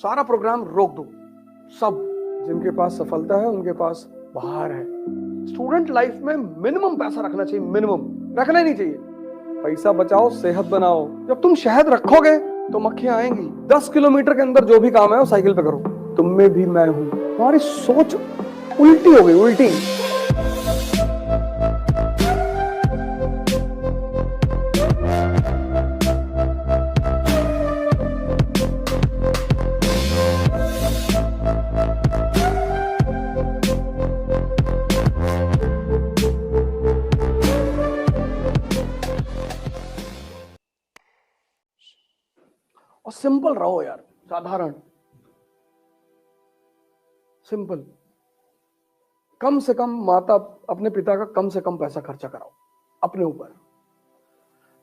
सारा प्रोग्राम रोक दो। सब जिनके पास सफलता है उनके पास बाहर है। स्टूडेंट लाइफ में मिनिमम पैसा रखना चाहिए, मिनिमम रखना ही नहीं चाहिए। पैसा बचाओ, सेहत बनाओ। जब तुम शहद रखोगे तो मक्खियां आएंगी। 10 किलोमीटर के अंदर जो भी काम है वो साइकिल पे करो। तुम में भी मैं हूं। तुम्हारी सोच उल्टी हो गई, उल्टी। और सिंपल रहो यार, साधारण, सिंपल। कम से कम माता अपने पिता का कम से कम पैसा खर्चा कराओ अपने ऊपर।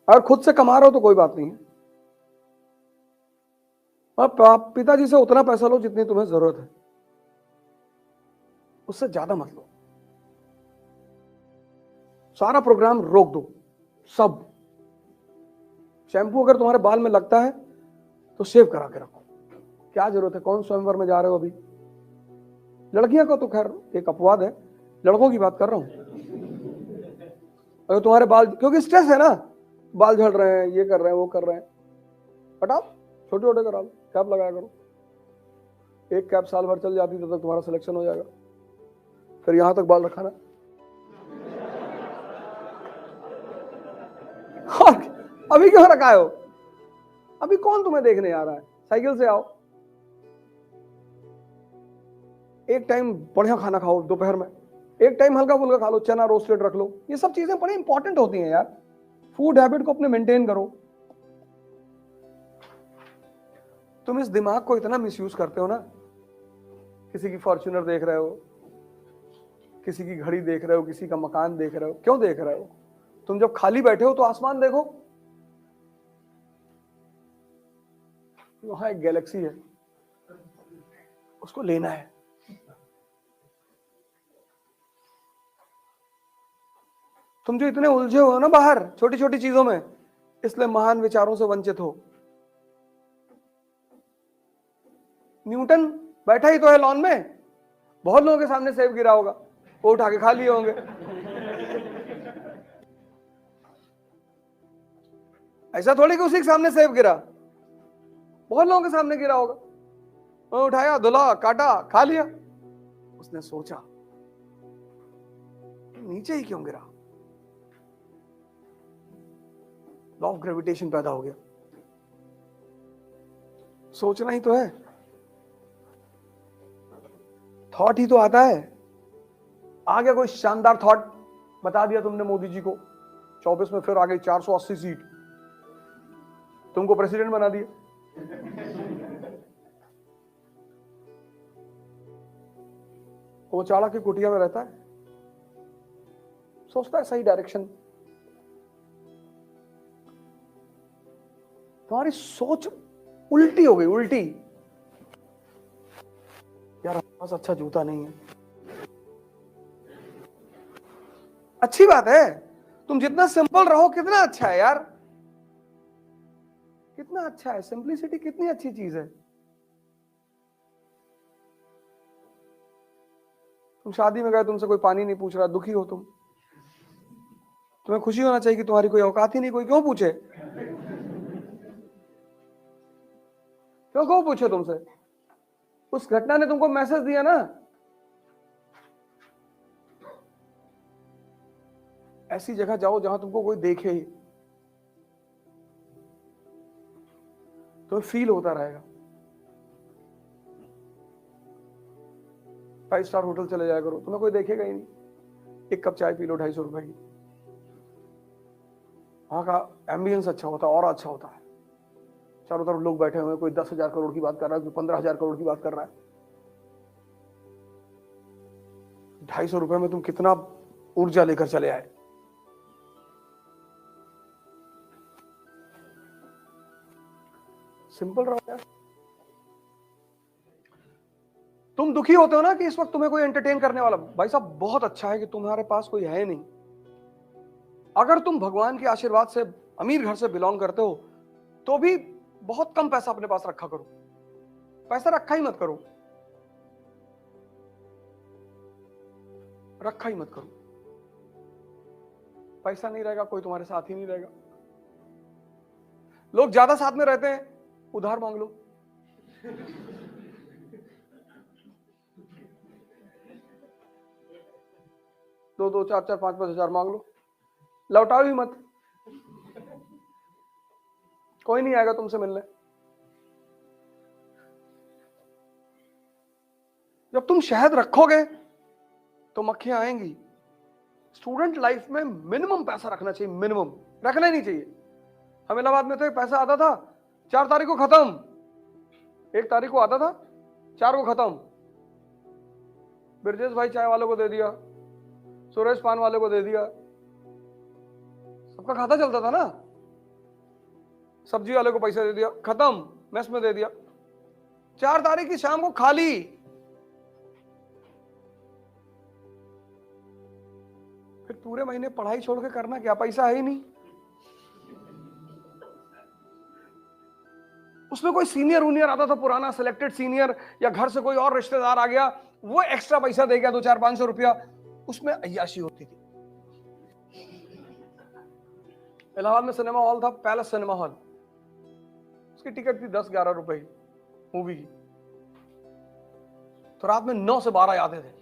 अगर खुद से कमा रहे हो तो कोई बात नहीं है, आप पिताजी से उतना पैसा लो जितनी तुम्हें जरूरत है, उससे ज्यादा मत लो। सारा प्रोग्राम रोक दो, सब। शैम्पू अगर तुम्हारे बाल में लगता है तो सेव करा के रखो। क्या जरूरत है? कौन स्वयंवर में जा रहे हो अभी? लड़कियां को तो खैर एक अपवाद है, लड़कों की बात कर रहा हूं। अगर तुम्हारे बाल, क्योंकि स्ट्रेस है ना, बाल झड़ रहे हैं, ये कर रहे हैं, वो कर रहे हैं, हटाओ, छोटे छोटे करा लो, कैप लगाया करो। एक कैप साल भर चल जाती तब तक तुम्हारा सिलेक्शन हो जाएगा। फिर यहां तक बाल रखा ना। अभी क्यों रखा हो? अभी कौन तुम्हें देखने आ रहा है? साइकिल से आओ। एक टाइम बढ़िया खाना खाओ दोपहर में, एक टाइम हल्का फुल्का खा लो, चना रोस्टेड रख लो। ये सब चीजें बड़ी इंपॉर्टेंट होती हैं यार। फूड हैबिट को अपने मेंटेन करो। तुम इस दिमाग को इतना मिसयूज करते हो ना। किसी की फॉर्च्यूनर देख रहे हो, किसी की घड़ी देख रहे हो, किसी का मकान देख रहे हो। क्यों देख रहे हो? तुम जब खाली बैठे हो तो आसमान देखो, वहां एक गैलेक्सी है, उसको लेना है। तुम जो इतने उलझे हो ना बाहर छोटी छोटी चीजों में, इसलिए महान विचारों से वंचित हो। न्यूटन बैठा ही तो है लॉन में, बहुत लोगों के सामने सेब गिरा होगा, वो उठा के खा लिए होंगे। ऐसा थोड़ी कि उसी के सामने सेब गिरा, बहुत लोगों के सामने गिरा होगा, वो उठाया, धुला, काटा, खा लिया। उसने सोचा नीचे ही क्यों गिरा? लॉ ऑफ ग्रेविटेशन पैदा हो गया। सोचना ही तो है, थॉट ही तो आता है। आ गया कोई शानदार थॉट, बता दिया तुमने मोदी जी को, 24 में फिर आ गई 480 सीट, तुमको प्रेसिडेंट बना दिया। वो चाणक्य की कुटिया में रहता है, सोचता है सही डायरेक्शन। तुम्हारी सोच उल्टी हो गई, उल्टी। यार हमारे पास अच्छा जूता नहीं है, अच्छी बात है। तुम जितना सिंपल रहो कितना अच्छा है यार, कितना अच्छा है। सिंपलिसिटी कितनी अच्छी चीज है। तुम शादी में गए, तुमसे कोई पानी नहीं पूछ रहा, दुखी हो तुम। तुम्हें खुशी होना चाहिए कि तुम्हारी कोई औकात ही नहीं, कोई क्यों पूछे? क्यों पूछे तुमसे? उस घटना ने तुमको मैसेज दिया ना। ऐसी जगह जाओ जहां तुमको कोई देखे ही, तो फील होता रहेगा। 5 स्टार होटल चले जाया करो, तुम्हें कोई देखेगा ही नहीं। एक कप चाय पी लो 250 रुपए की, वहां का एम्बियंस अच्छा होता है और अच्छा होता है। चारों तरफ लोग बैठे हुए हैं, कोई 10,000 करोड़ की बात कर रहा है, कोई 15,000 करोड़ की बात कर रहा है। 250 रुपए में तुम कितना ऊर्जा लेकर चले आए। सिंपल रहो यार। तुम दुखी होते हो ना कि इस वक्त तुम्हें कोई एंटरटेन करने वाला, भाई साहब बहुत अच्छा है कि तुम्हारे पास कोई है नहीं। अगर तुम भगवान के आशीर्वाद से अमीर घर से बिलोंग करते हो तो भी बहुत कम पैसा अपने पास रखा करो। पैसा रखा ही मत करो, रखा ही मत करो। पैसा नहीं रहेगा, कोई तुम्हारे साथ ही नहीं रहेगा। लोग ज्यादा साथ में रहते हैं, उधार मांग लो। दो दो चार चार 5-5 हजार मांग लो, लौटाओ ही मत, कोई नहीं आएगा तुमसे मिलने। जब तुम शहद रखोगे तो मक्खियां आएंगी। स्टूडेंट लाइफ में मिनिमम पैसा रखना चाहिए, मिनिमम रखना ही नहीं चाहिए। हम इलाहाबाद में थे, पैसा आता था 4 तारीख को खत्म, 1 तारीख को आता था, 4 को खत्म। ब्रजेश भाई चाय वालों को दे दिया, सुरेश पान वाले को दे दिया, सबका खाता चलता था ना। सब्जी वाले को पैसा दे दिया, खत्म, मेस में दे दिया। 4 तारीख की शाम को खाली। फिर पूरे महीने पढ़ाई छोड़ के करना क्या, पैसा है ही नहीं। उसमें कोई सीनियर वूनियर आता था, पुराना सिलेक्टेड सीनियर, या घर से कोई और रिश्तेदार आ गया, वो एक्स्ट्रा पैसा दे गया 200-400-500 रुपया, उसमें अय्याशी होती थी। इलाहाबाद में सिनेमा हॉल था, पैलेस सिनेमा हॉल, उसकी टिकट थी 10-11 रुपए मूवी की। तो रात में 9 से 12 आते थे,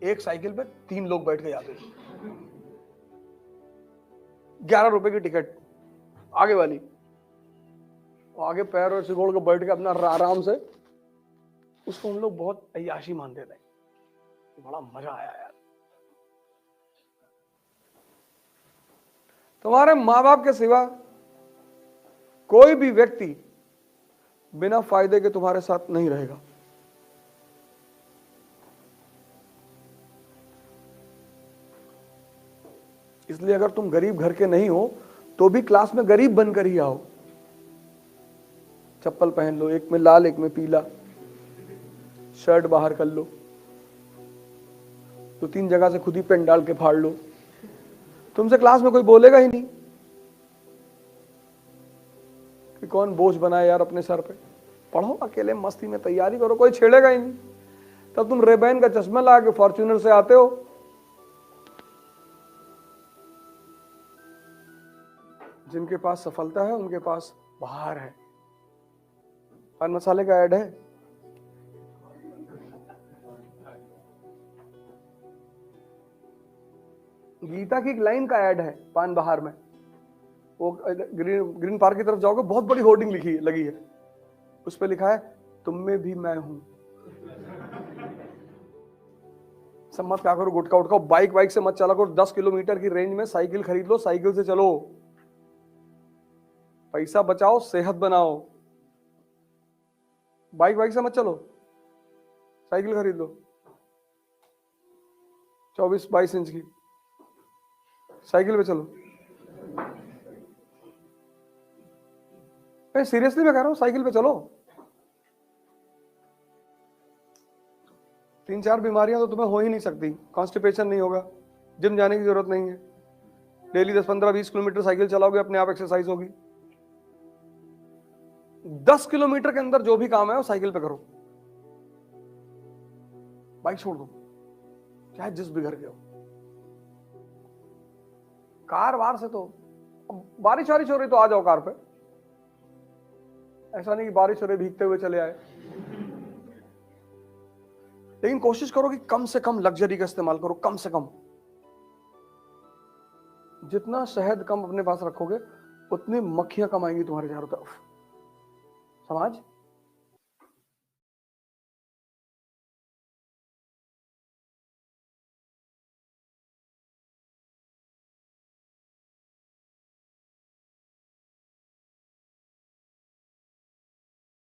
एक साइकिल पे 3 लोग बैठ के जाते थे। 11 रुपए की टिकट आगे वाली, आगे पैर और सिकोड़ को बैठ के अपना आराम से, उसको हम लोग बहुत अय्याशी मानते थे। बड़ा मजा आया यार। तुम्हारे माँ बाप के सिवा कोई भी व्यक्ति बिना फायदे के तुम्हारे साथ नहीं रहेगा। इसलिए अगर तुम गरीब घर के नहीं हो तो भी क्लास में गरीब बनकर ही आओ। चप्पल पहन लो, एक में लाल एक में पीला, शर्ट बाहर कर लो, 2-3 जगह से खुद ही पेन डाल के फाड़ लो, तुमसे क्लास में कोई बोलेगा ही नहीं कि कौन बोझ बनाए यार अपने सर पे। पढ़ो अकेले मस्ती में, तैयारी करो, कोई छेड़ेगा ही नहीं। तब तुम रेबैन का चश्मा ला के फॉर्च्यूनर से आते हो। जिनके पास सफलता है उनके पास बाहर है। पान मसाले का ऐड है, गीता की एक लाइन का ऐड है पान बहार में। वो ग्रीन पार्क की तरफ जाओगे, बहुत बड़ी होर्डिंग लगी है, उस पर लिखा है तुम में भी मैं हूं। सब मत क्या करो, गुटखा उठकाओ, बाइक से मत चला करो। 10 किलोमीटर की रेंज में साइकिल खरीद लो, साइकिल से चलो। पैसा बचाओ, सेहत बनाओ। बाइक से मत चलो, साइकिल खरीद लो 24-22 इंच की, साइकिल पे चलो। सीरियसली मैं कह रहा हूं, साइकिल पे चलो। 3-4 बीमारियां तो तुम्हें हो ही नहीं सकती। कॉन्स्टिपेशन नहीं होगा, जिम जाने की जरूरत नहीं है, डेली 10-15-20 किलोमीटर साइकिल चलाओगे, अपने आप एक्सरसाइज होगी। 10 किलोमीटर के अंदर जो भी काम है वो साइकिल पे करो। बाइक छोड़ दो, चाहे जिस भी घर के हो। कार वार से तो बारिश वारिश हो रही तो आ जाओ कार पे, ऐसा नहीं कि बारिश हो रही भीगते हुए चले आए। लेकिन कोशिश करो कि कम से कम लग्जरी का इस्तेमाल करो, कम से कम। जितना शहद कम अपने पास रखोगे उतनी मक्खियां कम आएंगी तुम्हारे चारों तरफ। समाज